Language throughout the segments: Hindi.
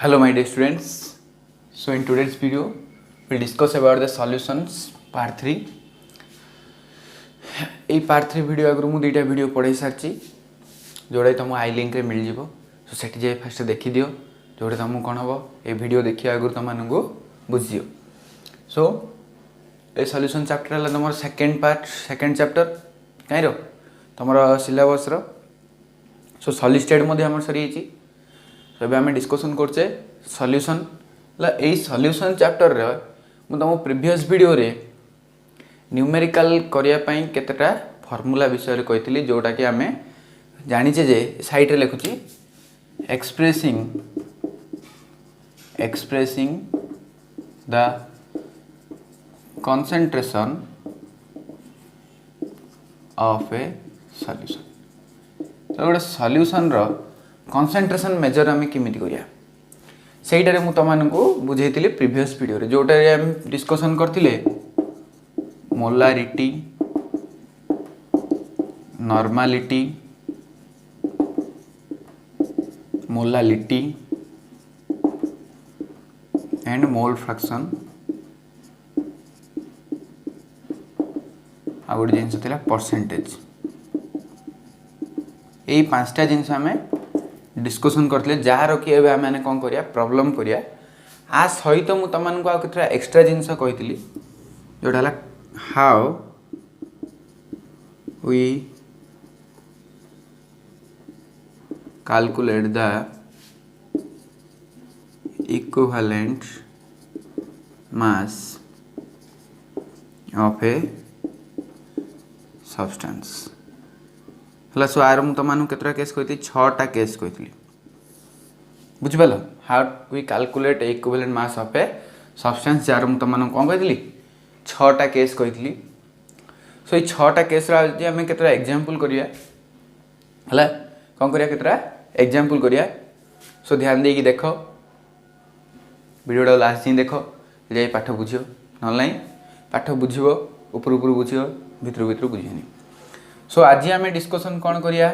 Hello my dear students. So in today's video we'll discuss about the solutions part 3. ये part 3 वीडियो आगु मु दुईटा वीडियो पढ़ाई सारी जोड़ा तुम आई लिंक रे मिल जिवो सो सेठी जाय फर्स्ट देखि दियो जोड़े तुमको कौन हम ये वीडियो देखिया आगु तुमको बुझियो. सो ये सॉल्यूशन चैप्टर है तुम सेकेंड पार्ट सेकेंड चैप्टर कहीं रो तुम सिलेबस रो. सो सॉलिस्टेड मध्य हमर सरी छि. सो एबे हमें डिस्कशन करछे सॉल्यूशन ला ए सॉल्यूशन चैप्टर रे मु तुम प्रीवियस वीडियो रे न्यूमेरिकल करिया पई केतेटा फार्मूला विषय रे कहितली जोटा कि हमें जानिचे जे साइट रे लिखुची expressing the concentration of a solution. तो गोटे सॉल्यूशन रो कंसंट्रेशन मेजर आम केमी करिया सेटारे मु तुमको बुझेइतिली प्रीवियस वीडियो रे जोटा हम डिस्कशन करथिले molarity normality molality and mole fraction आ गोटे जिनस थिला परसेंटेज. यही पांचटा जिनस आम डिस्कशन करते जार कि आम कौन करिया प्रॉब्लम करिया आ सहित मु तुमको आ केतरा एक्स्ट्रा जिनस कही जोटा है how we calculate the equivalent mass of a substance. हला सो आर मु तुमको केतरा केस कही 6टा केस कही बुझिपाल how we calculate equivalent mass of a substance जार मु तुमको कौन कही 6टा केस कही. सो ये 6टा केस आम केतरा एग्जांपल करिया हला कौन करिया केतरा एग्जांपल करिया. सो ध्यान देकी देख वीडियो लास्ट दिन देख जाई पाठ बुझियो न नहीं पाठ बुझिबो ऊपर ऊपर बुझियो भितर भितर बुझियनी. सो आज आम डिस्कशन कौन करिया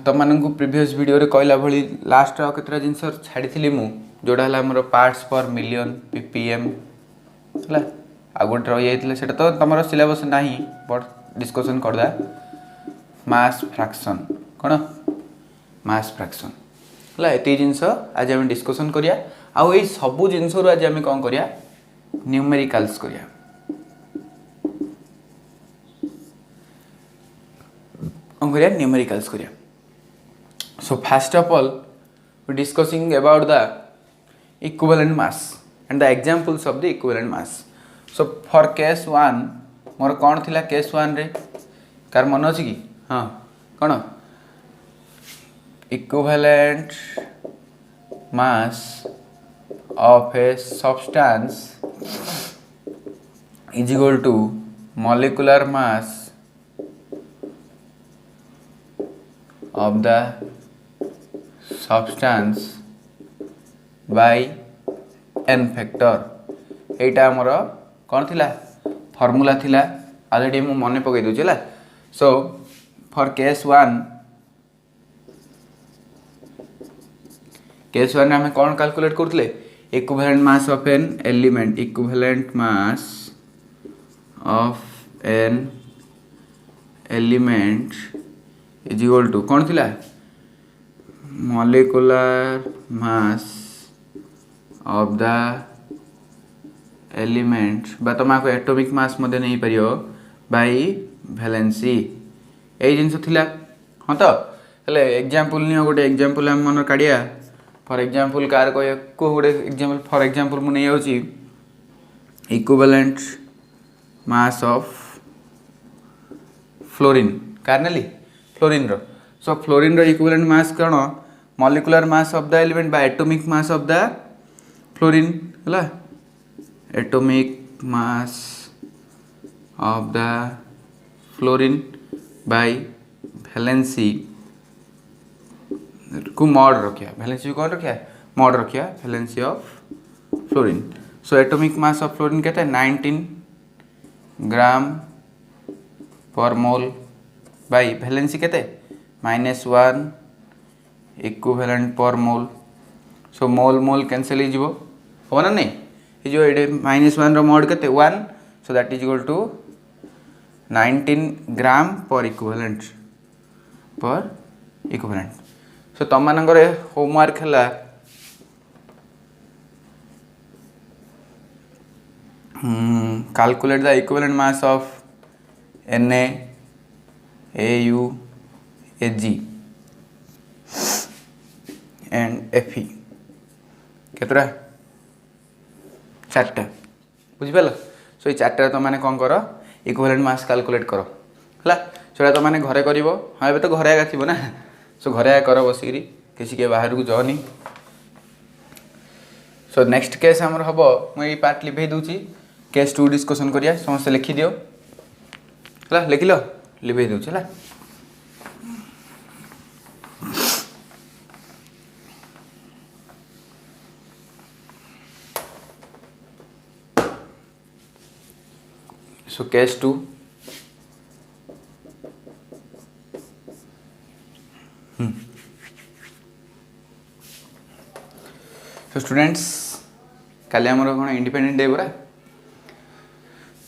तुमको प्रीवियस वीडियो रे कहला भली लास्ट केतरा जिनस छाड़ी मु जोड़ा है हमर पार्ट्स पर मिलियन पीपीएम है आ गोटे रही जाइए सेटा तो तुम सिलेबस नहीं बट डिस्कशन करदा मास फ्रैक्शन कौन मास फ्रैक्शन है ये जिनस आज आम डिस्कशन करिया आउ ये सबू जिनस आज आम कौन करिया न्यूमेरिकल्स करिया. न्यूमेरिकल्स करिया. So first of all we discussing about the equivalent mass and the examples of the equivalent mass. So for case 1 मोर कौन थिला case 1 रे कार मन अछि कि हां कोन equivalent mass of a substance is equal to molecular mass of the substance by n factor. एटा हमर कौन थिला फार्मूला थिला ऑलरेडी मु मने पकई दउ छला. सो फॉर केस 1 हमें कौन कैलकुलेट करथले equivalent mass of an element equivalent mass of an element is equal to कौन थिला molecular mass of the element बा तुमको एटॉमिक मास मध्य नहीं परियो बाय वैलेंसी ए जिंस थिला हां तो हेले एग्जांपल नियो गोटे एग्जांपल हम मन काढिया फॉर एग्जांपल कार को गोटे एग्जांपल फॉर एग्जांपल मु नहीं होची इक्विवेलेंट मास ऑफ फ्लोरीन कार नेली फ्लोरीन रो. सो फ्लोरीन रो इक्विवेलेंट मास कौन molecular mass of the element by atomic mass of the fluorine है atomic mass of the fluorine by valency को mod रखिया valency कौन रखिया mod रखिया valency of fluorine. So atomic mass of fluorine कहता है 19 ग्राम पर मोल by valency कहते -1 इक्विवेलेंट पर मोल सो मोल मोल कैंसिल हो ना नहीं ये जो ये -1 रो मोड केते 1 so that is equal to 19 gram per equivalent सो तुम मानकर होमवर्क है calculate the equivalent mass of Na Au Ag and Fe केतरा 4टा बुझिपाल सो ये 4टा तुम मैंने कौन कर इक्विवेलेंट मास कैलकुलेट कर है से तुम मैंने घरे कर हाँ ए तो घरे आगा थी ना सो घरे आगा कर बसिकी किसी के बाहर को जाओनी सो नेक्स्ट केस आमर हम मुझे पार्ट लिभे दूची केस 2 डिस्कसन करिया समस्त लिखि दियो है लिख लो लिभे दूची है सो केस 2 सो स्टूडेंट्स काली आमर कौन इंडिपेंडेंट डे पूरा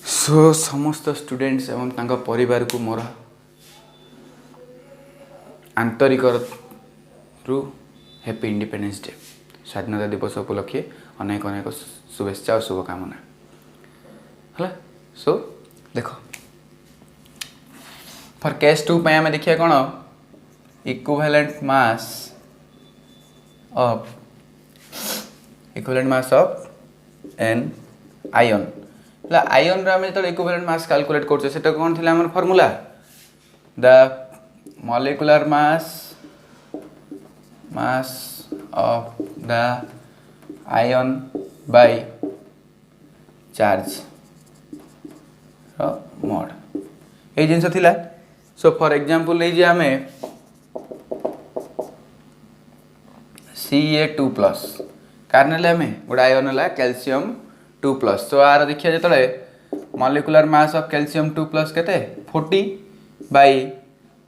सो समस्त स्टूडेंट्स एवं तांका परिवार को मोर आंतरिक रु हैप्पी इंडिपेंडेंस डे स्वाधीनता दिवस उपलक्षे अनेक अनेक शुभेच्छा और शुभकामना है सो देखो फॉर केस 2 पे आम देखिए कौन equivalent mass of an ion ion रे जो इक्विवेलेंट मास कैलकुलेट करते कौन थी आम formula the molecular mass of the ion by charge मोड ये जिनस थिला सो फॉर एग्जांपल लीजिए आम Ca2+ कारण आम गोटे आयन है कैल्शियम 2+ सो आर देखिए जो मॉलिक्यूलर मास ऑफ कैल्शियम 2+ केते 40 बाय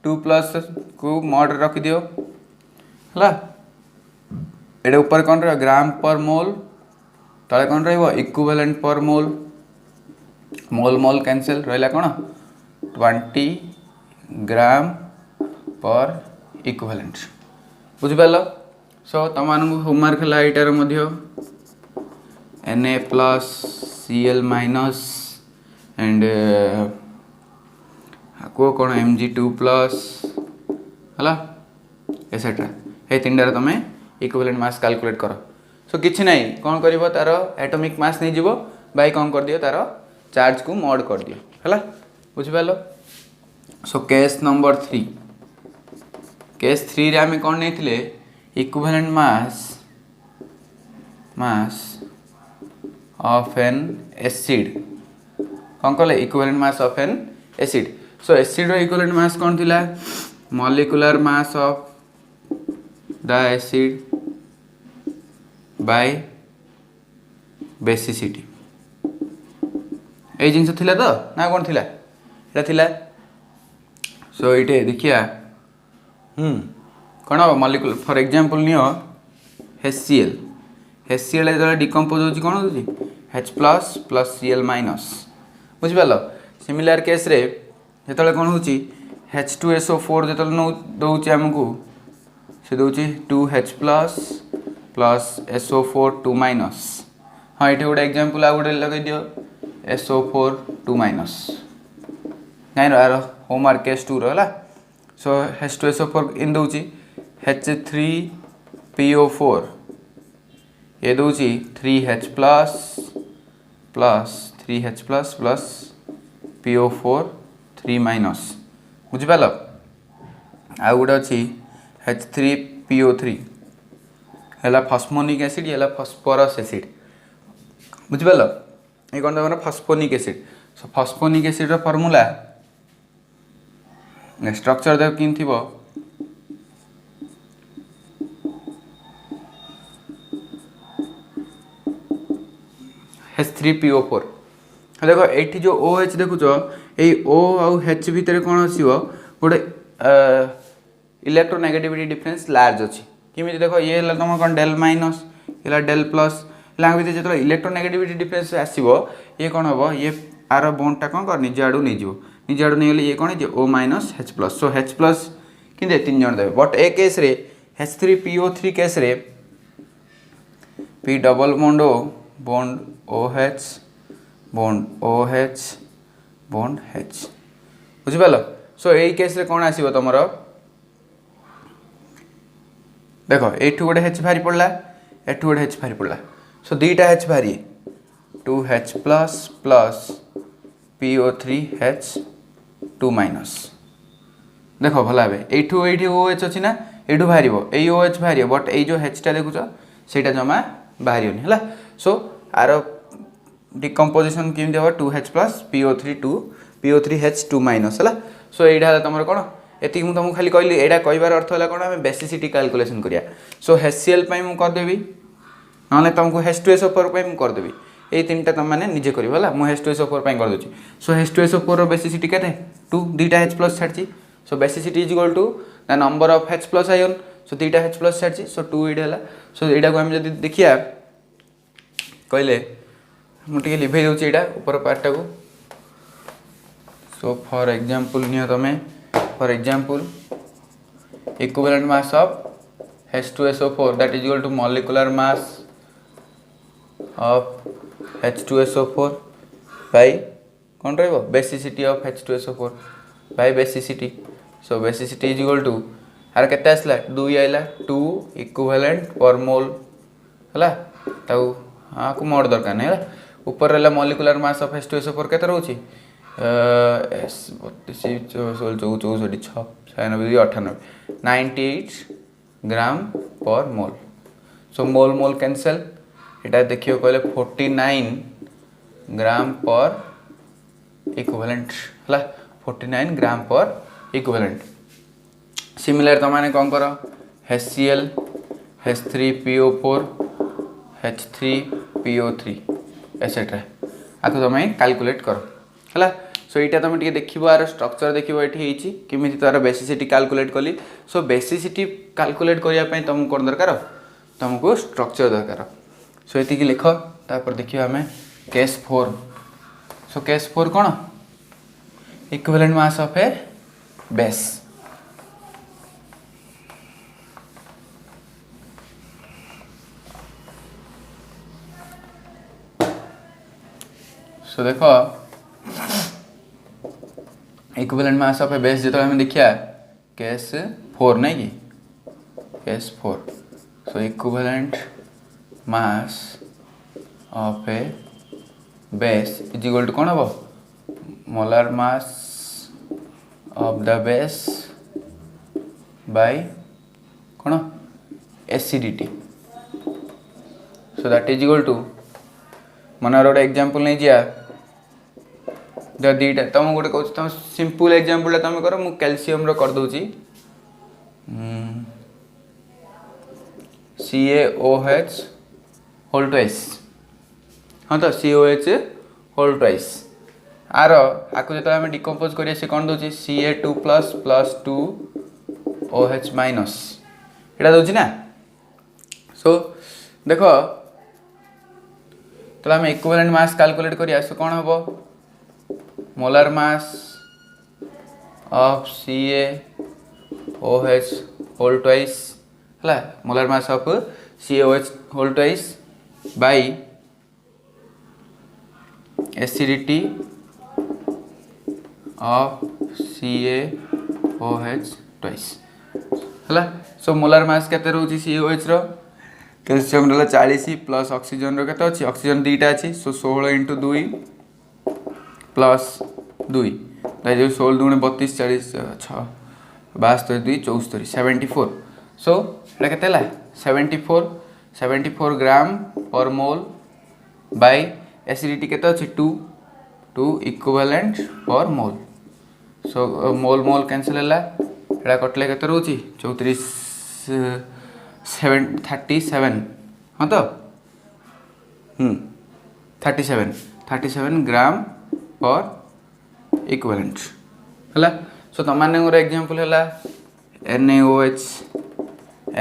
2+ को मोड रखी दियो है ये ऊपर कौन रहा ग्राम पर मोल तले कौन रहा इक्विवेलेंट पर मोल मोल मोल कैंसिल रहा कौन 20 ग्राम पर इक्विवेलेंट बुझिपाल सो तुम होमवर्क है यार Na+ Cl- एंड को कौन Mg2+ है एसेट्रा ये 3टार तुम इक्विवेलेंट मास कैलकुलेट कर सो किछि नहीं कौन कर तार एटॉमिक मास नहीं जीवो बाय कौन कर दियो तार चार्ज को मोड कर दियो है बुझिपाल सो केस नंबर 3 केस 3 रे आम कौन नहीं थिले equivalent mass of an acid कौन कले equivalent mass of an acid so acid रो इक्विवेलेंट मास कौन थिला molecular mass of the acid by basicity ये जिनस थिला तो ना कौन थिला एटा थिला सो ये देखिया कौन हम molecular for example neo HCl जो डिकम्पोज हो कौन हो H+ + Cl- बुझिपाल सिमिलर केस रे जो कौन हो H2SO4 जो दौर आमको से दौर 2H+ + SO4 2- हाँ ये गोटे एग्जांपल आ गोटे लगे दियो SO4 2- जान यार होमवर्क केस 2 रहा सो H2SO4 इन दौर H3PO4 ये दौर 3H+ + 3H+ + PO4 3- बुझिपाल आ गोटे अच्छी H3PO3 है फॉस्फोनिक एसिड ये फॉस्फोरस एसिड बुझिपाल ये कौन तुम phosphonic acid so phosphonic acid रो फॉर्मूला स्ट्रक्चर देख कि थी H3PO4 देख ये जो OH देखुच ये O आउ H भितर कौन आसो गोटे इलेक्ट्रोनेगेटिविटी डिफरेंस लार्ज अच्छी किमिति देखो ये हला तुम कौन डेल माइनस ये डेल प्लस भितर जो इलेक्ट्रोनेगेटिविटी डिफरेंस आसो ये कौन हम ये आर बॉन्डटा कौन कर निज आड़ू नहीं निज आड़ू नहीं गले ये कौन है O minus H plus so H plus कि 3 जन देवे बट ए केस रे H3PO3 केस रे P double bond OH bond OH bond H बुझिपाल सो यही केस रे कौन आसीबो तमरो देखो एठू गोटे H भारी पड़ला एठू गोटे H भारी पड़ला सो दुईटा H भारी 2H plus plus PO3H 2 minus देख भल भाव एठू ये OH अच्छी ना एठू बाहर यही OH बाहर बट ये जो H टा देखुच से जमा बाहर है सो आर डिकम्पोजिशन केमती हम 2H प्लस PO3H 2 माइनस है सो यहाँ तुम कौन ये मुझे तुमको खाली कहली यहाँ कहबार अर्थ है कौन आम बेसिसिटी कैलकुलेशन करिया सो HCl मुझे करदेवी ना तुमको H2SO4 मुझे करदेवी ये तीन टा तुम मैंने निजे कर मुझे H2SO4 करदे सो H2SO4 बेसिसिटी के 2 दुईटा H प्लस छाड़ी so basicity is equal to the number of H plus ion so दुईटा H प्लस छाड़ी सो 2 ये है सो यहाँ को आम जब देखिए कहले मुझे लिभे दूसरी यहाँ ऊपर पार्टा को सो फॉर एग्जांपल नियो तमें for example equivalent mass of H2SO4 that is equal to molecular mass of H2SO4 by कौन रहिबो basicity of H2SO4 by basicity so basicity is equal to आर केते आसला 2 आइला 2 इक्विवेलेंट पर मोल हला ताऊ हां को मोड दरकार नै हला ऊपर रहला मॉलिक्यूलर मास ऑफ H2SO4 केते रहउची 98 ग्राम पर मोल सो मोल मोल कैंसल एटा देखियो कहले 49 ग्राम पर इक्विवेलेंट हला 49 ग्राम पर इक्विवेलेंट सिमिलर तो माने कौन करो HCl H3PO4 H3PO3 एसेट्रा आको तुम कैलकुलेट करो है सो यहाँ तुम टे देखो यार स्ट्रक्चर देखो ये किमी तार बेसिसिटी कैलकुलेट कली सो बेसिसिटी कैलकुलेट करने तुमको कौन दरकार तुमको स्ट्रक्चर दरकार सो ये लिख तापर देखिए आम केस 4 सो केस 4 कौन equivalent mass of a base so देखो equivalent mass of a base जो हमें देखिया केस 4 नहीं कि case 4 so equivalent mass of a base is equal to कौन हम molar mass of the base by कौन acidity so that is equal to मन गोटे एग्जांपल नहीं जा दीटा तुम गोटे कह तुम सिंपल एग्जांपल तुम कर मु कैल्शियम रो कर दूची CaOH होल ट्वाइस हाँ तो CaOH होल ट्वाइस आर आपको जो आम डिकम्पोज करिए से कौन दूची Ca2 plus plus 2 OH minus यहाँ दूची ना सो देखो तो आम इक्विवेलेंट मास कैलकुलेट करिया सो कौन हम molar mass of CaOH whole twice है molar mass of CaOH whole twice by acidity of CaOH twice है सो मोलार मास केते रहउची CaOH रो कैल्शियम रहा 40 प्लस ऑक्सीजन रो केते अछि ऑक्सीजन दुईटा अछि सो 16 इंटू 2 प्लस 2 जो 16 दूने 32 40 6 72 2 74 74 सो ये केते ला 74 ग्राम पर मोल बाय एसिडिटी केते अछि 2 इक्विवेलेंट पर मोल सो मोल मोल कैंसिल है एटा कटले केते रहउची 34 37 हाँ तो 37 ग्राम पर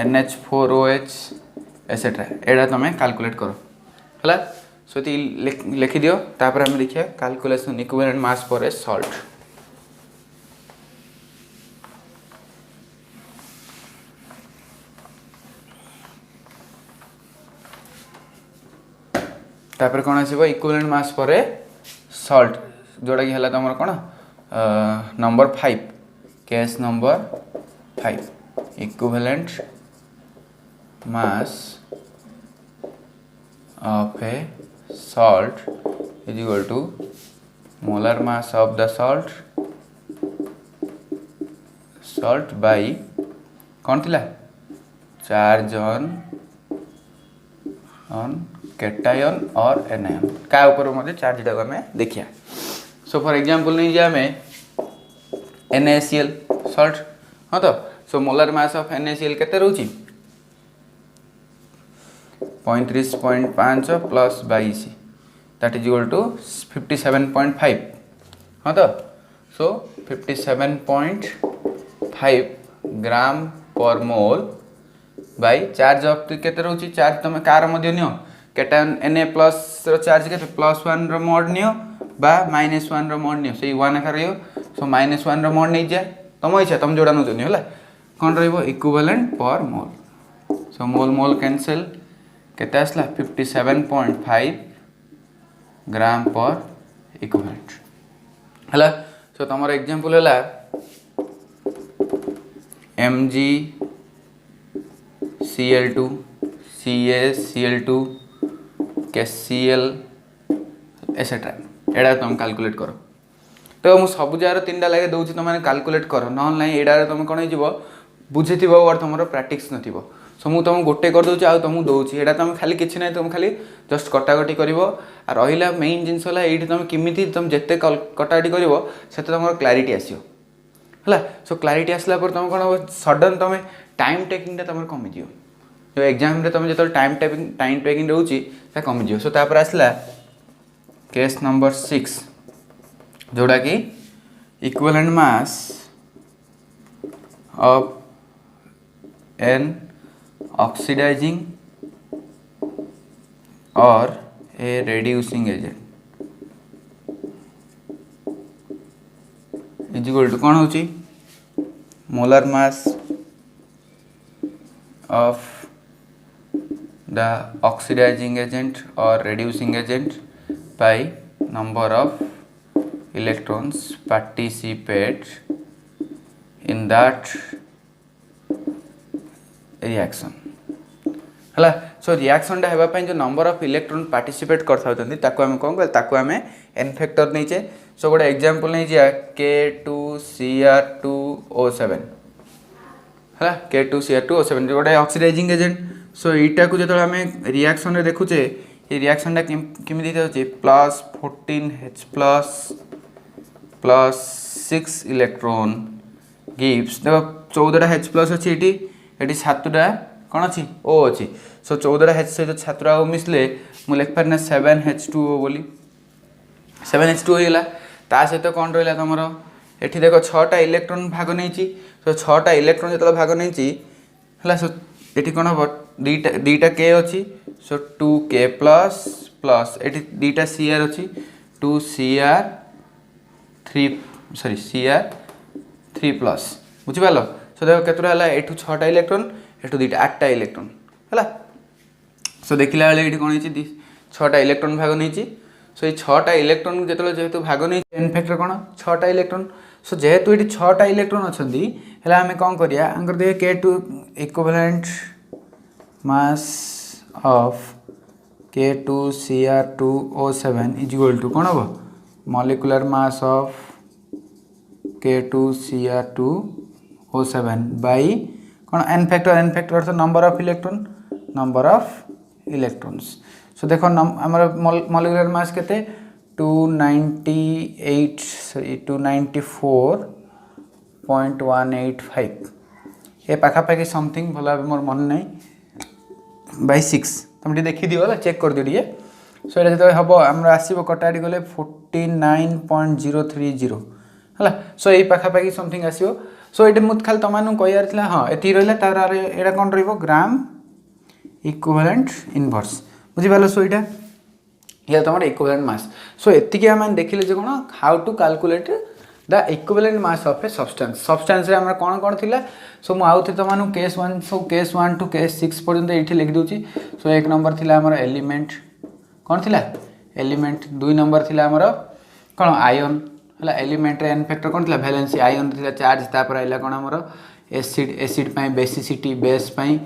NH4OH एसेट्रा एटा तुम कैलकुलेट कर है सो लिखि दियो तापर हम देखिए calculation equivalent mass for a salt तापर कौन आसो equivalent mass for a salt जोड़ा कि है तुम कौन number 5 case number 5 equivalent mass of a salt is equal to molar mass of the salt by कौन थिला चार्ज on cation और anion का ऊपर मध्य चार्ज टाक आम देखिया सो फॉर एग्जांपल नहीं जाए हमें NaCl सॉल्ट हाँ तो so molar mass of NaCl केते रहउची 35.5 plus 22 that is equal to 57.5 हाँ तो सो 57.5 ग्राम पर मोल बाय चार्ज ऑफ केते रहउची चार्ज तुम कार मध्य नियो कैटायन Na प्लस रो चार्ज केते +1 रो मोड नियो बा -1 रो मोड नियो सेही 1 आकार रहियो सो -1 रो मोड नै जाय तुम इच्छा तुम जोड़ा न होला कोन रहइबो इक्विवेलेंट पर मोल सो मोल मोल कैंसिल केते आसला 57.5 ग्राम पर इक्विवेलेंट हला सो तमर एग्जांपल हला MgCl2 CaCl2 KCl एसेट्रा एडा तुम कैलकुलेट करो तो मु सब जार तीनटा लगे दउछि तुम माने कैलकुलेट करो न नहीं एडा तुम कोन हिजबो बुझिथिबो और तुमरो प्रैक्टिस नथिबो सो मु तुम गोटे कर दूची आ तुमको दौची एटा तुम खाली किछि नै तुम खाली जस्ट कटाकटी करिवो आ रहिला मेन जिंस होला एठी तुम किमिति तुम जत्ते कटाकटी करिवो सेते तुमरो क्लैरिटी आसियो हला सो क्लैरिटी आसला पर तुम कोन सडन तुम टाइम टेकिंग ता तुमरो कमी दियो जो एग्जाम रे तुम जतल टाइम टेकिंग रहउची ता कमी दियो सो तापर आसला केस नंबर 6 जोड़ा कि equivalent mass of an oxidising और a reducing agent is equal to कौन होची molar mass of the oxidising agent और reducing agent by number of electrons participate in that reaction हला सो रिएक्शन टा हेबा पई जो नंबर ऑफ इलेक्ट्रॉन पार्टिसिपेट करथा होतंती ताको हम कोन ताको हम एन फैक्टर नैचे सो गोटे एग्जांपल नै जे K2Cr2O7 हला K2Cr2O7 जो गोटे ऑक्सीडाइजिंग एजेंट सो एटा को जतो हम रिएक्शन रे देखुचे ये रिएक्शन टा किमि दिते होची +14H+ +6 इलेक्ट्रॉन गिव्स देखो 14टा H+ अछि एटी 7टा कौन अच्छी ओ अच्छी सो 14टा H सहित 7टा ओ मिसले मु लिख पारना 7H2O बोली 7H2 होइला ता सहित कौन रहिला तमरो एठी देखो 6टा इलेक्ट्रॉन भाग नैची सो 6टा इलेक्ट्रॉन जतल भाग नैची हला सो एठी कोन हो दीटा K अछि सो 2K प्लस एठी दीटा Cr अछि 2Cr3 प्लस बुझि पालो सो देखो केतरा हला एठू 6टा इलेक्ट्रॉन एठू दीटा 8टा इलेक्ट्रॉन हला सो देखिला बेले एठी कोन हिची 6टा इलेक्ट्रॉन भाग नैची सो ये 6टा इलेक्ट्रॉन जेहेतु भाग नैची एन फैक्टर कोन 6टा इलेक्ट्रॉन सो जेहेतु एठी 6टा इलेक्ट्रॉन अछंदी हला हमें कोन करिया अंकर दे K2 equivalent mass of K2Cr2O7 is equal to कोन हो molecular mass of K2Cr2O7 by कौन एन फैक्टर अर्थ नंबर ऑफ इलेक्ट्रॉन्स सो देखो हमर मॉलिक्यूलर मास केते 294.185 ए पाखा पाखी समथिंग भला मोर मन नहीं बाय 6 तुम देखि दियो होला चेक कर दियो ये सो एटा जतो हबो हमरा आसीबो कटाडी गले 49.030 हला सो ए पाखा पाखी समथिंग आसीबो सो ये मुझे खाली तुम कह हाँ ये रहा तार यहाँ कौन ग्राम इक्विवेलेंट इनवर्स बुझीपाल। सो ये तुम इक्विवेलेंट मास। सो एतिक आम देखिले कौन how to calculate the equivalent mass of a substance. Substance रे हमर कौन कौन थिला। सो मु आउथे तुम case 1 so case 1 to case 6 पर्यंत ये लिखि दूची। सो एक नंबर थिला हमर एलिमेंट कौन थिला एलिमेंट। 2 नंबर थिला हमर कौन आयन है एलिमेंट एन फैक्टर कौन थिला वैलेंसी आयन थिला चार्ज तापर आइला कौन हमर एसिड एसिड पई बेसिसिटी बेस पई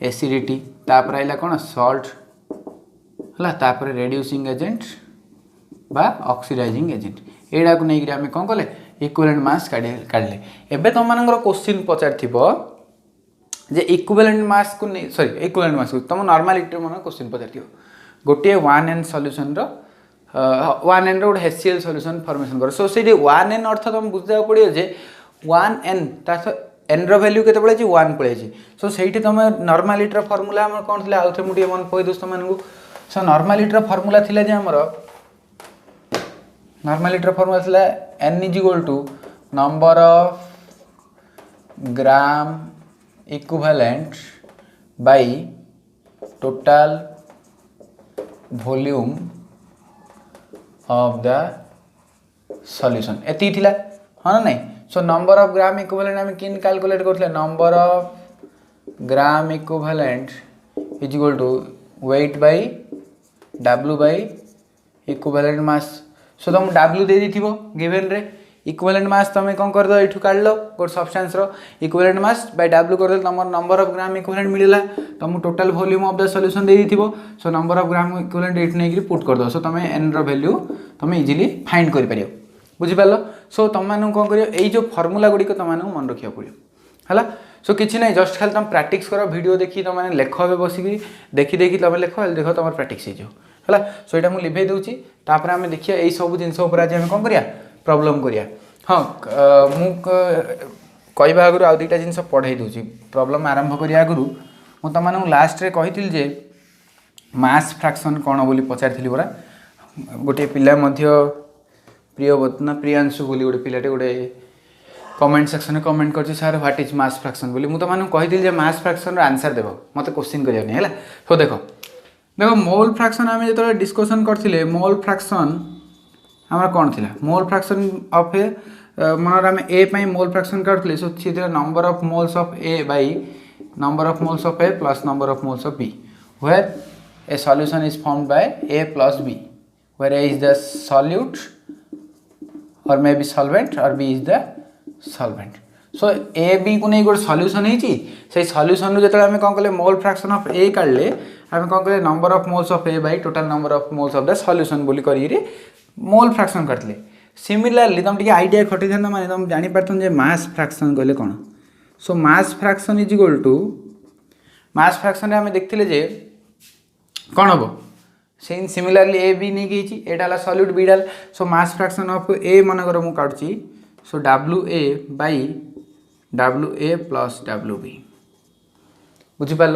एसिडिटी तापर आइला कौन सॉल्ट है तापर रेड्यूसिंग एजेंट बा ऑक्सीडाइजिंग एजेंट एडा को नहीं आम कौन कले इक्विवेलेंट मास काढ़ले। एबे तुम मानकर क्वेश्चन पचारिथिबो जे इक्विवेलेंट मास को नहीं सॉरी इक्विवेलेंट मास को तुम नॉर्मलिटी मन क्वेश्चन पचारिथिबो गोटे 1n सॉल्यूशन रो 1n रो हेसियल सॉल्यूशन फॉर्मेशन कर। सो से 1n अर्थ तुम बुझा पड़ियो जे 1n तार n रो वैल्यू केते पड़े 1 पड़े। सो सेठी तुम नॉर्मलिटी रो फार्मूला हमर कोन थिला आउथे मुटिए मन कहि दोस्त मानकू। सो नॉर्मलिटी रो फार्मूला थिला जे हमर नॉर्मलिटी रो फार्मूला थिला n = number of gram equivalent by total volume of the solution एति थिला हाँ ना नहीं। So number of gram equivalent आम किन कैलकुलेट करथले number of gram equivalent = weight by w बाय इक्विवेलेंट मास। सो तुम w दे दिथिबो गिवन रे इक्विवेलेंट मास तुम कौन कर दो एठू काढ लो गोट सब्सटेंस रो इक्विवेलेंट मास बाय w कर दो तुम नंबर ऑफ ग्राम इक्विवेलेंट मिलला तुम total volume of the solution दे दिथिबो। So number of gram equivalent एठ नै पुट कर दो। सो तुम n रो वैल्यू तुम इजीली फाइंड कर परियो बुझी पालो। सो तुम मानु कोन करियो एई जो फार्मूला गुडी को तुम मानु मन रखिया पड़ियो हला। सो किछि नै जस्ट खाली तुम प्रैक्टिस करो वीडियो देखि तुम माने लेख बे बसिकी देखि देखि तुम लेख देखो तुम प्रैक्टिस हो हला। सो एटा मु लिभे दउची तापर हम देखिया एई सब जिंस ऊपर आज हम कोन करिया प्रॉब्लम करिया। हाँ मु कहवा आगु आउ दुईटा जिन पढ़ाई दूसरी प्रॉब्लम आरंभ करिया आगु मु तुम लास्ट रे कही जे मास फ्रैक्शन कौन बोली पचारि परा गोटे पिला प्रियवतना प्रियांशु बोली गोटे पिलाटे गोटे कमेंट सेक्शन में कमेंट कर sir what is mass fraction बोली मुझे तुमको कही जे मास फ्रैक्शन आंसर देव मत क्वेश्चन करनी है। सो देखो देखो मोल फ्रैक्शन आम जो डिस्कसन करते मोल फ्रैक्शन आम कौन थी मोल फ्रैक्शन ऑफ ए मन आम ए पाई मोल फ्रैक्शन काटुले। So see number of moles of A by number of moles of A plus number of moles of B where a solution is formed by A plus B where A is the solute और मे बी सॉल्वेंट और B is the solvent. So A B को नहीं गोटे सॉल्यूशन है सॉल्यूशन जो आम कौन कले मोल फ्रैक्शन ऑफ ए काढ़ले आम कौन कले number of moles of A by total number of moles of the solution बोली करी मोल फ्रैक्शन करते। सिमिलरली तुम टे आइडिया खटी था माने तुम जानी पारथन जे मास फ्रैक्शन कहले कौन। So mass fraction is equal to mass fraction आम देखते जे कौन हम सेम सिमिलरली ए बी नहीं कि एटा सॉल्यूट बी डाल। सो मास फ्रैक्शन ऑफ ए मनकर मु काटुची। So W A by W A plus W B बुझीपार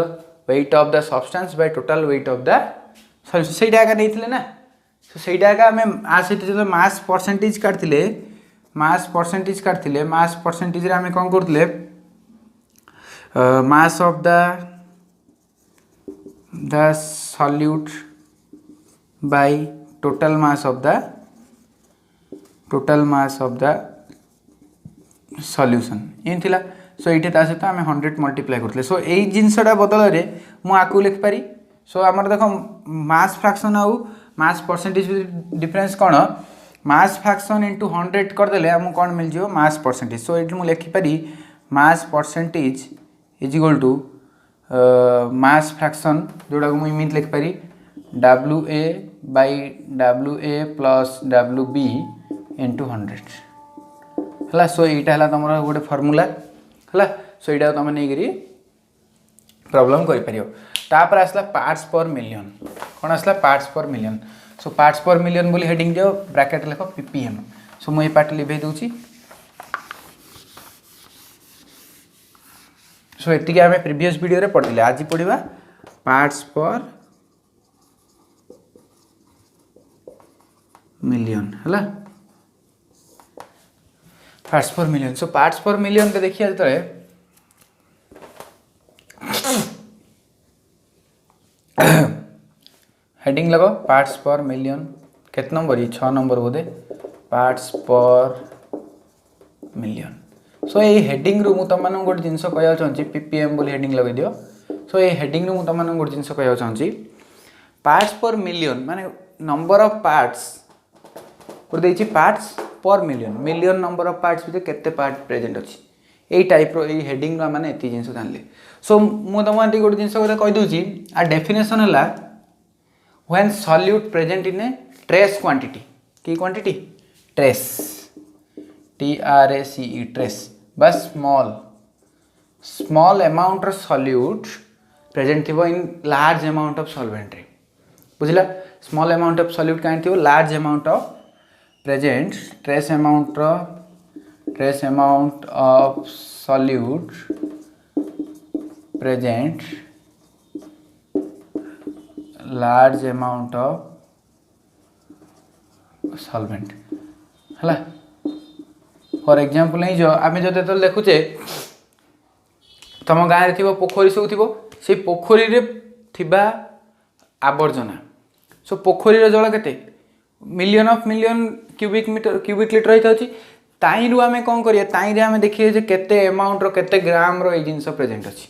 weight of the substance by total weight of the solution से नहीं ना। तो सहीटा आम आ सहित जो मास परसेंटेज काटते मास परसेंटेज आम कौन करते मास of the solute by total mass of the solution इन थिला। सो ये सहित आम 100 मल्टीप्लाई करते। सो यही जिनसा बदल मुझे लिखिपारी। सो आम देखो मास फ्रैक्शन आउ मास परसेंटेज डिफरेंस कौन मास फ्रैक्शन इंटू 100 करदे आमको कौन मिल जाए मास परसेंटेज। सो ये मुझे लिखिपारी mass percentage is equal to mass fraction जोड़ा मुझे इमित लिखिपारी W A by W A plus W B into 100 है। सो यहाँ है तुम गोटे फर्मूला है। सो यहाँ तुम नहीं प्रॉब्लम कर आसला पार्ट्स पर मिलियन कौन आसला पार्ट्स पर मिलियन। सो पार्ट्स पर मिलियन बोली हेडिंग दियो ब्रैकेट लिख पीपीएम। सो मुझे पार्ट लिभे दूची। सो ये आम प्रीवियस वीडियो रे पढ़ते आज पढ़ा पार्ट्स पर मिलियन है। Parts per million. सो पार्ट्स पर मिलियन रे देखिया तो हेडिंग लगो पार्ट्स पर मिलियन केत नंबर ये 6 नंबर बोधे पार्ट्स पर मिलियन। सो ये हेडिंग रु तुम मान गोटे जिनस कह चाहूँगी पीपीएम बोली हेडिंग लगे दियो। सो ये हेडिंग रु तुम मान गोटे जिनस कह चाहूँगी पार्ट्स पर मिलियन माने नंबर ऑफ पार्ट्स को देछि parts per million million number of parts भितर केते पार्ट प्रेजेंट अछि एई टाइप रो एई हेडिंग रा माने एती जिनस जानले। सो मु तुम आंटी गोटे जिनस कह दूची आ डेफिनेशन है when solute present in a trace quantity की क्वांटिटी ट्रेस TRACE ट्रेस बस स्मॉल अमाउंट रो सॉल्यूट प्रेजेंट थिबो in large amount of solvent रे बुझला। स्मॉल अमाउंट ऑफ सॉल्यूट काहे थिबो large amount of present trace amount of solute present large amount of solvent हला। फॉर एग्जांपल नहीं जो आम जो देखुचे तुम गाँव में पोखरी सब थी से पोखरी रे थिबा आवर्जना। सो पोखरी जल के million of million cubic litre होता है ताई रु आम कौन करिया ताई रे आम देखिए जे केते अमाउंट रो केते ग्राम रो ए जिनस प्रेजेंट अछि।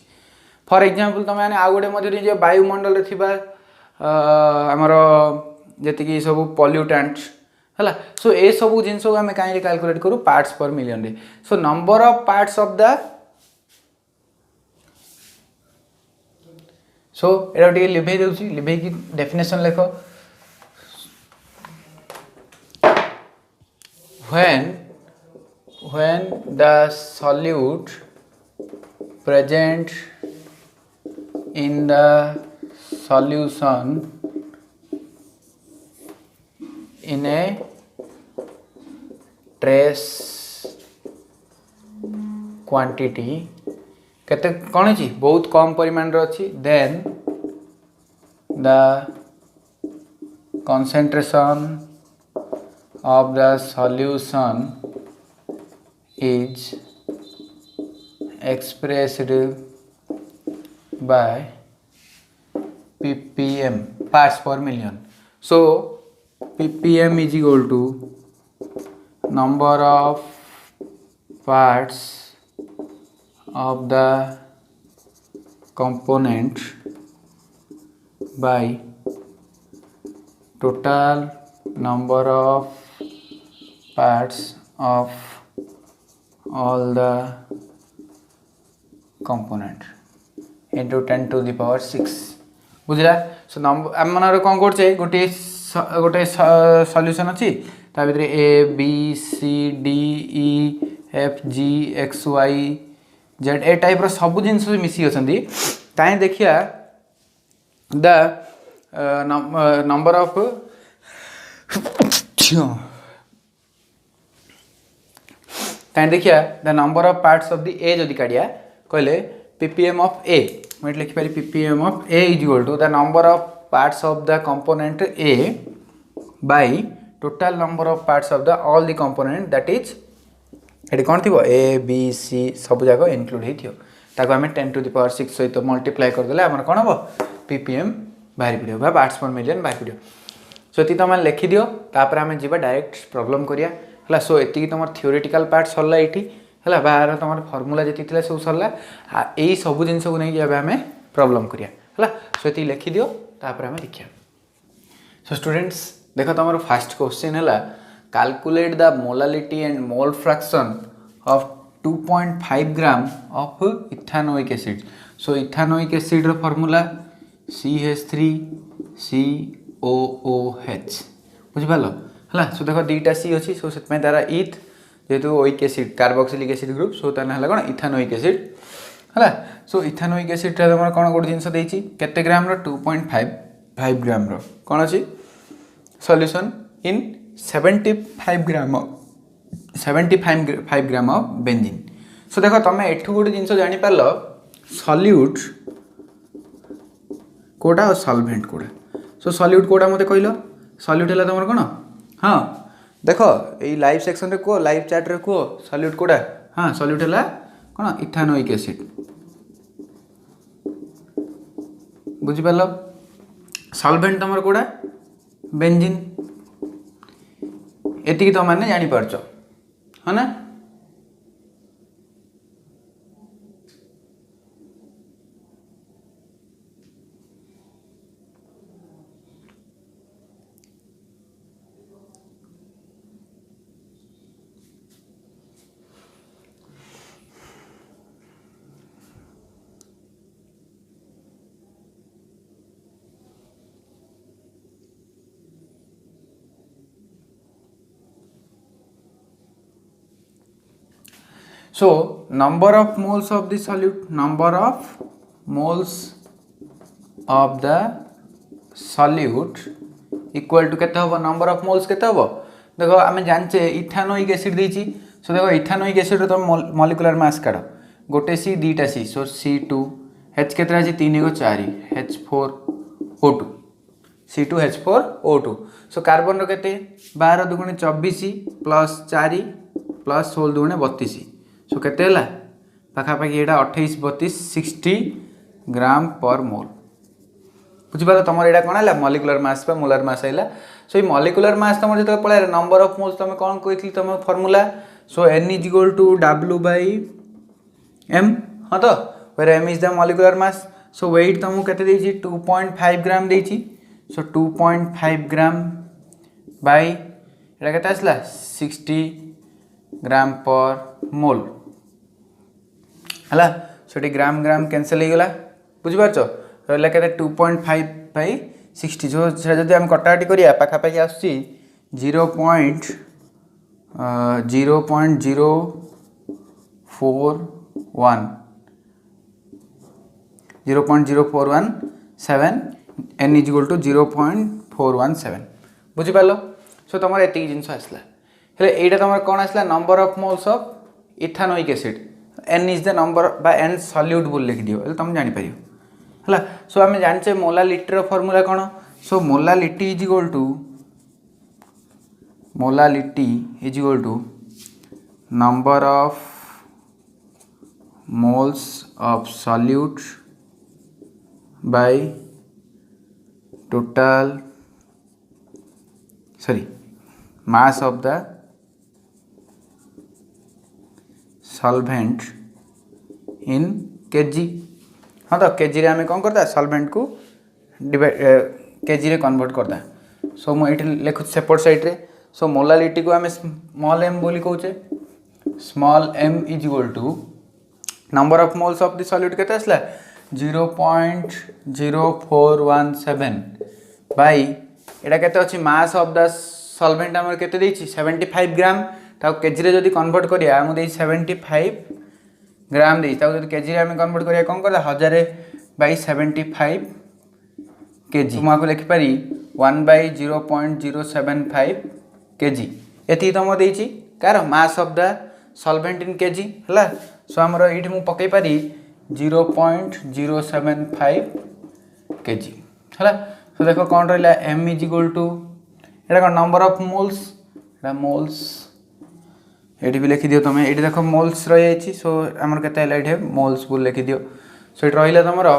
फॉर एग्जांपल तुम मैंने आउ गोटे मध्य जो वायुमंडल रे थिबा आमर जी सब पॉल्यूटेंट्स है। सो ए सब जिन आम कहीं कैलकुलेट करूँ पार्ट्स पर मिलियन रे। So number of parts of the so एटा टे लिभे दूसरी लिभे की डेफिनेशन लेख when the solute present in the solution in a trace quantity केते कौन अछि बहुत कम परिमाण रो अछि then the concentration of the solution is expressed by ppm parts per million. So ppm is equal to number of parts of the component by total number of parts of all the component into 10 to the power 6 बुझला। सो नंबर आम मन कौन करछे गोटे गोटे सॉल्यूशन अछि ता भीतर A B C D E F G X Y Z a type रो सब जिनस मिसी अछंती ताई देखिया द नंबर ऑफ देखिया the number of parts of the A जदि काढ़िया कहले ppm ऑफ ए मैं लिखि पारि ppm of A is equal to the number of parts of the component A by total number of parts of the all the component that is एटी कौन थी ए बी सी सब जाक इनक्लूड होइथियो ताको हमें 10 टू द पावर 6 सहित मल्टीप्लाई कर देले हमर कोन हो ppm बाहर पड़ो बा पार्ट्स पर मिलियन बाहर पड़ो। सो ये तुम लिखि दियो तापर आम जी डायरेक्ट प्रॉब्लम करिया है। सो ये तुम थियोरेटिकल पार्ट सरला ये है बाहर तुम फर्मूला जी सब सरला यही सब जिन को नहीं आम प्रॉब्लम करिया है। सो ये लिखि दियो तापर आम देखिया। सो स्टूडेंट्स देख तुम फर्स्ट क्वेश्चन है calculate the molality and mole fraction of 2.5 gram of ethanoic acid. So ethanoic acid रो फार्मूला CH3COOH बुझिपाल है। सो देख दीटा सी अच्छी सो से तारा इथ जेहेतु oic acid carboxylic acid group so ताना है कौन इथानोइक एसिड है। सो इथानोइक एसिड तुम कौन गोटे जिन देती केते ग्राम रो 2.5 ग्राम रो कौन अच्छी solution in 75 gram of benzene. So देख तुम एठू गोटे जिन जापार सॉल्यूट कोटा और सॉल्वेंट कोटा। सो सॉल्यूट कोटा मते कहलो सॉल्यूट है तुम कौन हाँ देख ये लाइव सेक्शन रे को लाइव चैट रे को सॉल्यूट कोडा हाँ सॉल्यूट है कौन इथानोइक एसिड बुझिपाल सॉल्वेंट तुम कोडा बेंजीन एतिकी तुम मैंने जानीपारच हाँ ना So number of moles of the solute, number of moles of the solute equal to केते होबो number of moles केते होबो देखो आमे जानचे इथानोइक एसिड देछि सो देखो इथानोइक एसिड तो मॉलिक्यूलर मास काढो गोटे सी दीटा सी सो C2 H केतरा अछि 3 को 4 H4O2 C2 H4O2 so carbon रो केते 12 दुगुणे 24 प्लस 4 प्लस 16 दुगुणे 32 सो केते हला पाखापाखि एटा 28 32 60 ग्राम पर मोल बुझिपार तुम एटा कोन हला मॉलिक्यूलर मास बा मोलर मास आइला सो ये मॉलिक्यूलर मास तुम जत पळे नंबर ऑफ मोल्स तुम कोन कहितली तुम formula so n = w / m हां तो where m is the molecular mass so weight तुमको केते देछि 2.5 ग्राम देछि सो 2.5 ग्राम बाय एटा केते आसला 60 ग्राम पर मोल हला सोटी ग्राम ग्राम कैंसिल हो गला बुझि पारछो रहला केते 2.5 बाय 60 जो जदी हम कटाकटी करिया पाखा पाखी आसी 0.041 0.0417 n = 0.417 बुझि पालो सो तमर एति जिंस आसला हेले एटा तमर कोन आसला number of moles of ethanoic acid n is the number बा n सॉल्यूट बोल लिख दियो हेले तुम जानि परियो हला सो हमें जानचे मोलालिटी रो फार्मूला कोन so molality is equal to number of moles of solute by total mass of the solvent in kg हाँ तो kg रे आमे कौन करता solvent को kg रे कन्वर्ट करता सो मु एठी लिखु सेपट साइड रे सो मोलालिटी को आमे स्मॉल m बोली कहूचे small m is equal to number of moles of the solute केते आसला 0.0417 बाय एटा केते अछि मास ऑफ द सॉल्वेंट हमर केते देछि 75 ग्राम ता केजी रे जदी कन्वर्ट करिया हम देइ 75 ग्राम देइ ता जदी केजी रे हम कन्वर्ट करिया कोन करदा 1000/75 केजी माको लिखि पारी 1/0.075 केजी एति तम देछि कार mass of the solvent in kg हला सो हमर एठी मु पकै पारी 0.075 केजी हला सो देखो कोन रहला m इज इक्वल टू एटा का number of moles Etah moles eighty भी लिखि दियो तमे एटी देखो मोल्स रहि जायछि सो हमर केते हला एठी मोल्स बोल लिखि दियो सो एट रहिला तमरो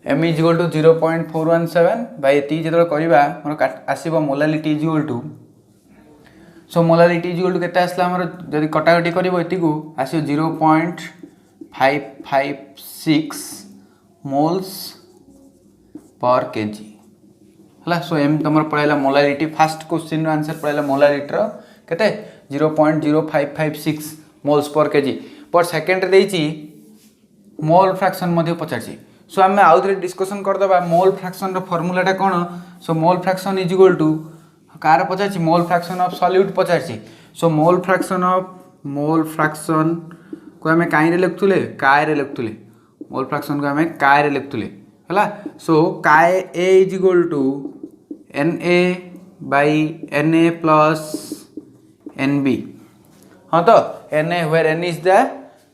m is equal to 0.417 by एती जेतरो करबा हमर आसीबो molality is equal to so molality is equal to केते आसला हमर जदी कटाकटी करबो एती को आसीयो 0.556 मोल्स पर केजी हला सो एम तमर पळैला मोलालिटी फर्स्ट क्वेश्चन रो आंसर पळैला मोलालिटी रो केते 0.0556 मोल्स पर केजी पर सेकंड रे देछि मोल फ्रैक्शन मध्ये पचाछि सो हम आउथरे डिस्कशन कर दबा मोल फ्रैक्शन रो फार्मूला टा कोन so mole fraction is equal to कार पचाछि मोल फ्रैक्शन ऑफ सॉल्यूट पचाछि सो मोल फ्रैक्शन को हमें काई रे लिखतुले काय रे लिखतुले मोल फ्रैक्शन को हमें काय रे लिखतुले हला सो काय a is equal to Na/Na plus Nb हाँ तो Na where n is the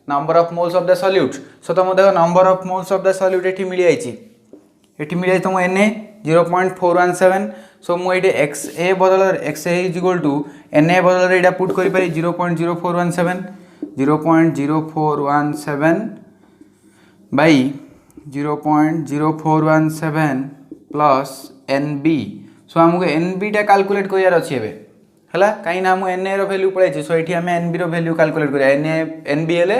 number of moles of the solute so तुम देखो number of moles of the solute एठी मिली आइछि तुम Na 0.417 सो मुझे एक्स ए बदल X A is equal to N A बदल यहाँ पुट कर 0.0417 0.0417 by 0.0417 plus N B. So आमको एन बी टा कैलकुलेट करार अच्छे है कहीं आम एन ए रैल्यू पड़े सो ये आम एन बी रैल्यू कैलकुलेट करा एन बी एल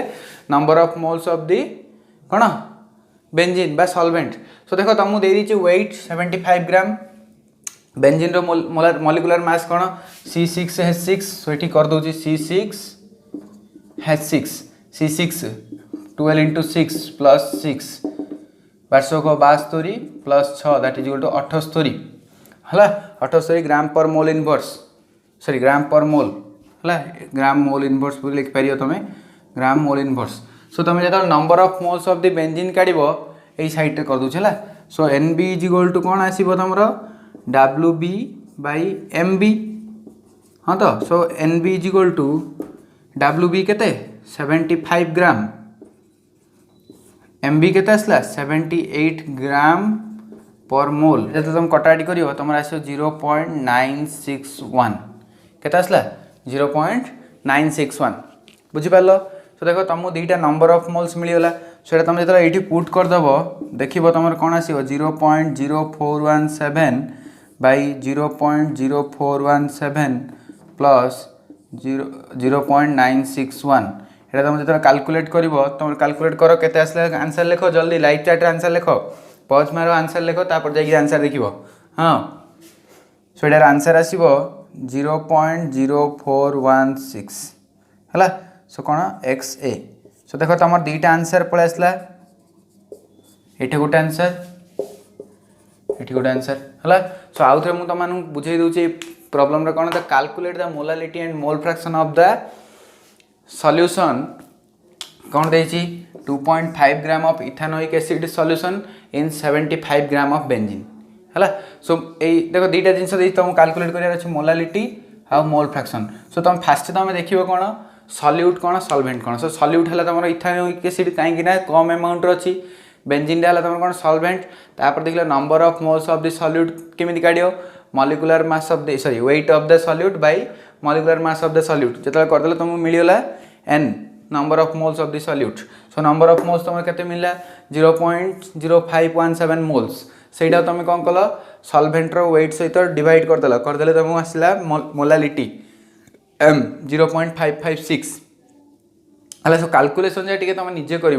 number of moles of the कौन बेंजीन बा सॉल्वेंट। सो देखो तुमको दे दी वेट 75 ग्राम बेंजीन रो मॉलिक्यूलर मास कौन C6H6 सो ये कर दूची C6H6 C6 12 into 6 plus 6 1272 plus 6 that is equal to 78 है 78 ग्राम पर मोल इनवर्स सॉरी ग्राम पर मोल है ग्राम मोल इनवर्स पूरी लिखिपार तुम ग्राम मोल इनवर्स। सो तुम जो number of moles of the benzene काढ़ यही साइड कर दूछ है। So n B is equal to कौन आसो तुम W B by M B हाँ तो so n B is equal to W B के 75 ग्राम एम बी के 78 ग्राम पर मोल जो तुम कटाकटी कर तुम आस 0.961 के 0.961 बुझीपार। सो देखो तुमको दुईटा नंबर ऑफ मोल्स मिलगला सो तुम जो ये पुट करदेव देख तुम कौन आसो 0.0417 बाई 0.0417 प्लस 0.961 ये तुम जो कैलकुलेट कर तुम कैलकुलेट कर के आंसर लिख जल्दी लाइव चैट आंसर लिख पॉज मारो आंसर लिख तापर जाकि आंसर देख हाँ। सो यार आंसर आसो 0.0416 है। सो कौन एक्स ए। सो देख तुम दुईटा आंसर पलि आसला ये गोटे आंसर ये गोटे आंसर है। सो आउ थे मुझे बुझे दूसरी प्रॉब्लम रे कौन the calculate the molality and mole fraction of the solution कौन देछि 2.5 gram of ethanoic acid solution in 75 gram of benzene है। सो ये देखो दुईटा जिन तुमको कैलकुलेट करार अच्छे मोलालिटी आउ मोल फ्रैक्शन। सो तुम फास्ट तुम देख कौन सॉल्यूट कौन सॉल्वेंट कौन। सो सॉल्यूट है तुम इथानोइक एसिड कहीं कम अमाउंट अच्छी बेंजीन है तुम कौन सॉल्वेंट तापर देख number of moles of the solute केमी काढ़ molecular mass of the sorry weight of the solute by molecular mass of the solute जो करदे तुमको मिलगला n number of moles of the solute. So number of moles तुम के मिलला 0.0517 मोल्स से तुम कौन कल सॉल्वेंट रो वेट सहित डिवाइड करदेले तुमको आसला मोलालिटी एम 0.556 है। सो कैलकुलेशन जे तुम निजे कर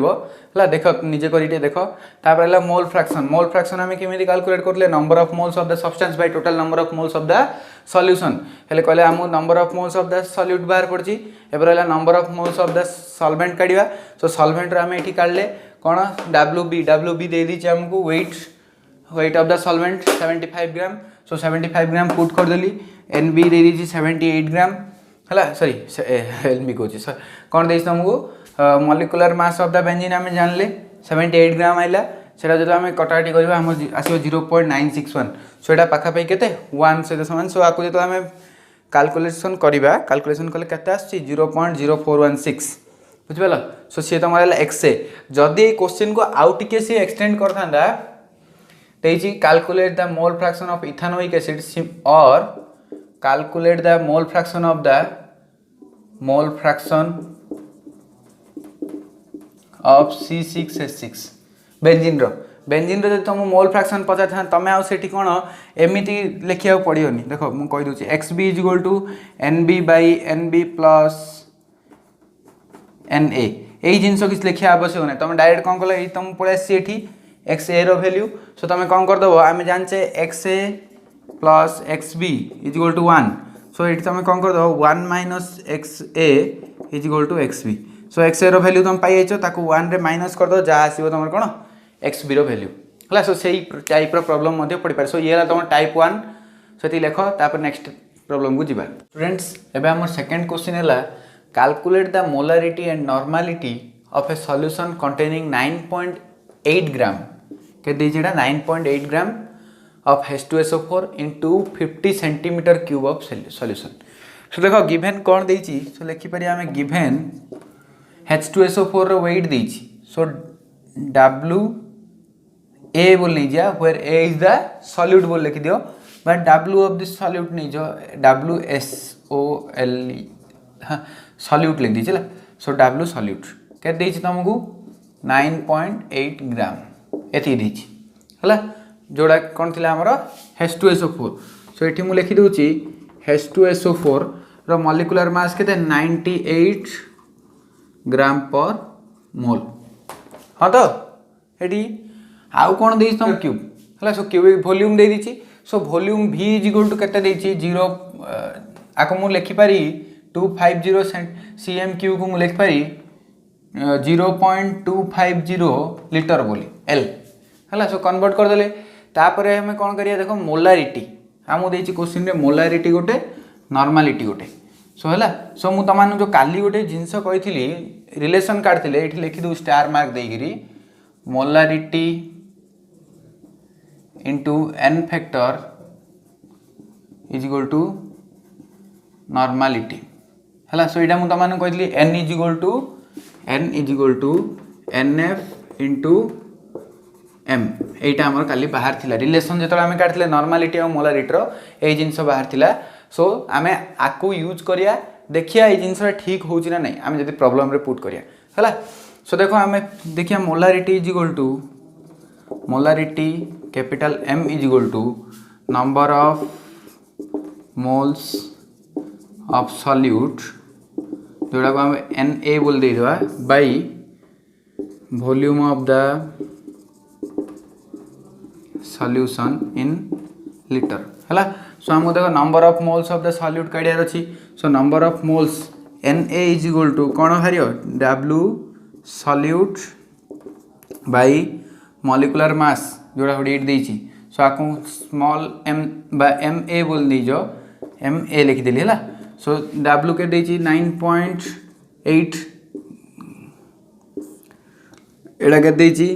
देख निजे कर देख तापर मोल फ्रैक्शन आम केमी कैलकुलेट करले number of moles of the substance by total number of moles of the solution हेले कहले आम number of moles of the solute बाहर पड़ी एबर number of moles of the solvent काढ़ा। सो सॉल्वेंट आम ये काढ़ले कौन डब्ल्यू बी दे दीजिए आमको weight of the solvent 75 gram. So 75 gram put करदेली एन बी दे दीजिए 78 ग्राम है सॉरी एल बी कहूँ कौन दे तुमको molecular mass of the benzene आम जानले 78 ग्राम आइला से जो आम कटाकटी कर आसो 0.961 सो यहाँ पाखापाखि के 1 सहित सामान। सो आपको जो आम कैलकुलेशन करवा कैलकुलेशन कले के 0.0416 बुझिपाल। सो सी तुम एक्स ए जदि क्वेश्चन को आउ टे सी एक्सटेंड करता calculate the mole fraction of ethanoic acid और calculate the mole fraction of the C6H6 benzene रो जो तुम मोल फ्रैक्शन पचार था तुम आउ से कौन एमती लिखा पड़ोनी देख मुझे कहीदे x B is equal to n B by n B plus n A यही जिनस किसी लिखा आवश्यक ना तुम डायरेक्ट कौन कल तुम पलि आसी एक्स ए रो वैल्यू। सो तुम कौन करदेव आम जाने X A plus X B is equal to 1 so ये तुम कौन करदेव 1 minus X A is equal to X B. So X A रो वैल्यू तुम पाई 1 रे माइनस करदेव जहाँ आसो तुम कौन एक्स बी रो वैल्यू है। सो से टाइप प्रॉब्लम तुम पढ़ी। सो ये तुम टाइप 1 सो लिख तापर नेक्स्ट प्रॉब्लम को जीवा स्टूडेंट्स। एबे हमर सेकंड क्वेश्चन है calculate the molarity and normality of a solution containing 9.8 gram के दीजिए 9.8 gram of H2SO4 into 50 centimetre cube of solution. So देखो गिवन कौन देछि सो लिखिपर आम गिवन H2SO4 रो वेट देछि। सो W A बोल नहीं जा where A is the solute बोल लिख दियो but W of this solute नहीं जो WSOLE हाँ सॉल्यूट लिख दीजिए सो W सॉल्यूट के देछि तुमको 9.8 ग्राम एति देछि हला जोड़ा कौन थिला हमर H2SO4 सो एठी मु लिखि दोछि H2SO4 रो मॉलिक्यूलर मास केते 98 ग्राम पर मोल हाँ तो एटी आउ कौन देछि तुम क्यूब हला सो क्यूबिक वॉल्यूम दे दीछि so volume V is equal to केते देछि 0 आको मु लिखि पारी 250 cm क्यूब को मु लिखि पारी 0.250 लीटर बोली L हला सो कन्वर्ट कर देले तापरे हमें कौन करिया देखो मोलारिटी हम देछि क्वेश्चन रे मोलारिटी गोटे नॉर्मलिटी गोटे सो हला सो मु तमानु जो काली गोटे जिंस कहिथिली रिलेशन काढथिले एठी लिखि दउ स्टार मार्क देगिरी molarity into n factor is equal to normality हला सो इडा मु tamanu कहिथिली n is equal to nf into m एटा हमर काली बाहर थिला रिलेशन जेतला हमें काढथिले नॉर्मलिटी और मोलारिटी रो ए जिंस बाहर थिला सो हमें आकु यूज करिया देखिया ए जिंस ठीक होउची ना नहीं हमें जदी प्रॉब्लम रे पुट करिया हला सो देखो हमें देखिया molarity is equal to molarity capital M is equal to number of moles of solute जोड़ा को हम Na बोल दे दवा by volume of the solution in litre हला सो हम देखो number of moles of the solute काढियार अछि so number of moles Na is equal to कोन हरियो W solute by molecular mass जोड़ा 8 देछि सो आकु स्मॉल m बा Ma बोल दीजो Ma लिख देली हला सो W के देछि 9.8 एडा के देछि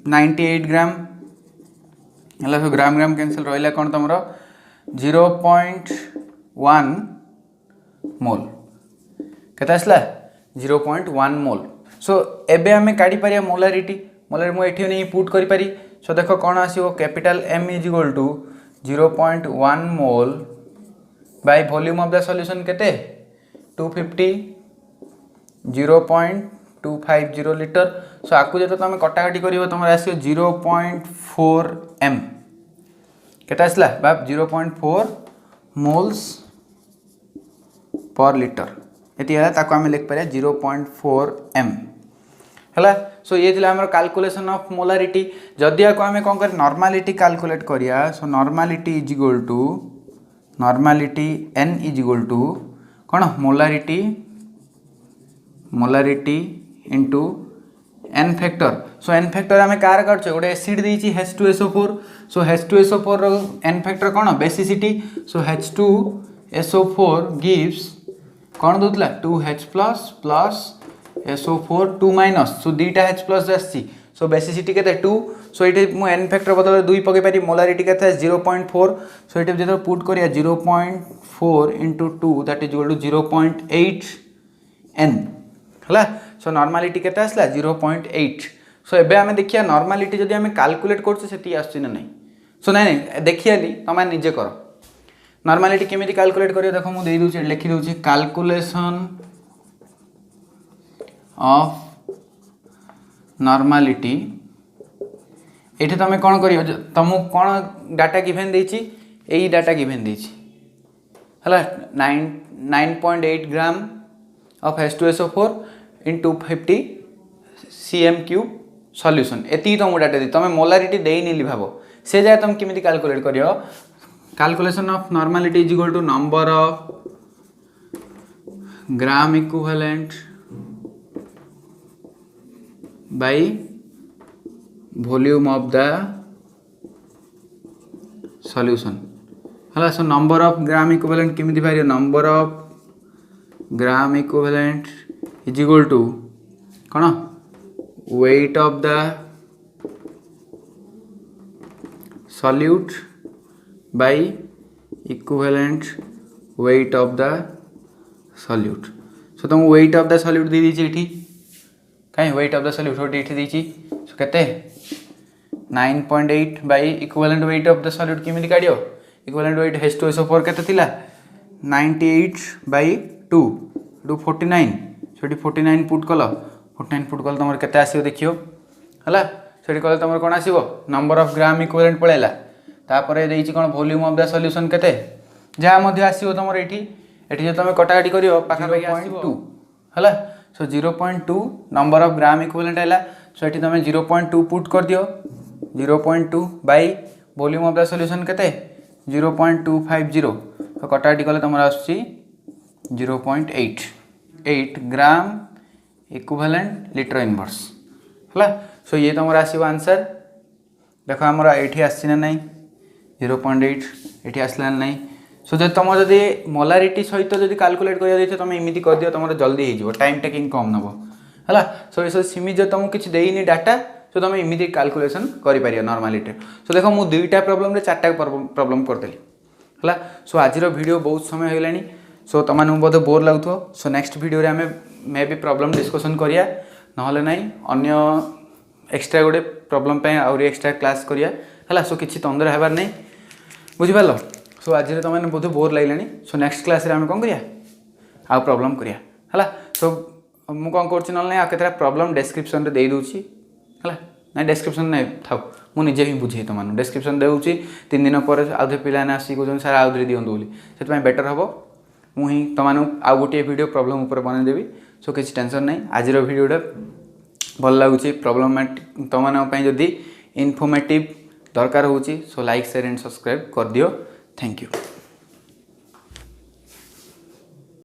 98 ग्राम हला सो ग्राम ग्राम कैंसिल रहला कोन तमरो 0.1 मोल केता आसला 0.1 मोल सो एबे हमें काढी पारिया मोलारिटी मोलर मु एठी नहीं पुट करि पारी सो देखो कोन आसीओ capital M is equal to 0.1 mole by volume of the solution केते 250 0.250 लीटर सो आकु जे तुम कटाकटी करिवो तुम आसीओ 0.4 m केता आसला बाप 0.4 मोल्स पर लीटर एती हला ताको हम लिख पारे 0.4 m हला सो ये थिला हमर कैलकुलेशन ऑफ मोलारिटी जदि आको हमें कोन कर नॉर्मलिटी कैलकुलेट करिया so normality is equal to normality n is equal to कोन molarity into n factor so n factor हमें कार करछे गोटे एसिड देछि H2SO4 सो H2SO4 रो n फैक्टर कोन बेसिसिटी सो H2SO4 गिव्स कोन दोतला 2H plus SO4 2 minus so दीटा H प्लस आसी सो बेसिसिटी केते 2 सो इटे मु n फैक्टर बदल 2 पके पारी मोलारिटी केते 0.4 सो इटे जेतो पुट करिया 0.4 into 2 that is equal to 0.8 n हला सो नॉर्मलिटी केते आसला 0.8 सो एबे हमें देखिया नॉर्मलिटी जदी हमें कैलकुलेट करछे सेती आछि ना नहीं सो नहीं देखियाली तमे निजे करो नॉर्मलिटी केमिति कैलकुलेट करियो देखो मु देइ दूची लिखि दूची कैलकुलेशन ऑफ नॉर्मलिटी एठी तमे कोन करियो तमु कोन डाटा गिवन देछि एई डाटा गिवन देछि हला 9.8 gram of H2SO4 in 250 cm cube solution एती तमु डाटा दे तमे मोलारिटी देइ निली भाबो से जाय तम केमिति कैलकुलेट करियो calculation of normality is equal to number of gram equivalent by volume of the solution हला so number of gram equivalent केमिति भाई number of gram equivalent is equal to कोन weight of the solute by equivalent weight of the solute सो तुम weight of the solute दे दीजिए एठी कहीं weight of the solute होटी एठी दीची सो कहते 9.8 by equivalent weight of the solute केमिति काढियो इक्विवेलेंट वेट H2SO4 केते थिला 98/2 टू 49 सेठी 49 पुट कल 49 पुट कल तुम केते आसीबो देखियो हला सेठी कल तुम कोन आसीबो नंबर ऑफ ग्राम इक्विवेलेंट पळेला तापरे देइछि कोन वॉल्यूम ऑफ द सॉल्यूशन केते जा मध्ये आसीबो तुमर एठी जे तुम कटाकटी करियो पाखा पाखी आसीबो 0.2 हला सो 0.2 नंबर ऑफ ग्राम इक्विवेलेंट आइला सो एठी तुम 0.2 पुट कर दियो 0.2 bye volume of the solution केते 0.250 तो कटाकटी कले तुम आसुची 0.8 ग्राम इक्विवेलेंट लिटर इनवर्स हला सो ये तुम आसीबो आंसर देखो हमर एठी आसी ना नहीं 0.8 एठी आसला नहीं सो जब तुम जदि मोलारिटी सहित जदि कैलकुलेट करिया दैछ तुम इमिति कर दियो तुम जल्दी हो टाइम टेकिंग कम नबो हला सो ये सिमी जो तुमको किसी देनी डाटा सो तुम इमिति कैलकुलेशन करि पारियो नॉर्मलिटी सो देखो मु दुईटा प्रॉब्लम रे चारटा प्रॉब्लम कर देली हला सो आज वीडियो बहुत समय होलानी सो तुम बोधे बोर लगुथो सो नेक्स्ट वीडियो रे हमें मे बी प्रॉब्लम डिस्कशन करिया नहले नहीं अन्य एक्स्ट्रा गोटे प्रॉब्लम पे और एक्स्ट्रा क्लास करिया हला सो किछि तंदर हेबार नहीं बुझि पालो सो आज तुमने बोधे बोर लगे सो नेक्स्ट क्लास रे आम कौन करिया आ प्रॉब्लम करिया हला सो मु कौन करछि न नहीं आ केतरा प्रॉब्लम डिस्क्रिप्शन रे दे दूची हला नहीं डिस्क्रिप्शन नहीं थाउ मु निजे ही बुझे तुम डिस्क्रिप्शन देउची 3 दिन पर आधे पिला ने आसी को सारा आउदरे दियंतु बोली से बेटर हबो मु ही तुम आउ गोटे वीडियो प्रॉब्लम ऊपर बने देबी सो किसी टेंशन नहीं आज वीडियोटा भल लगुच प्रॉब्लमेटिक तुम जदि इनफॉर्मेटिव दरकार होची so like share and subscribe कर दियो थैंक यू।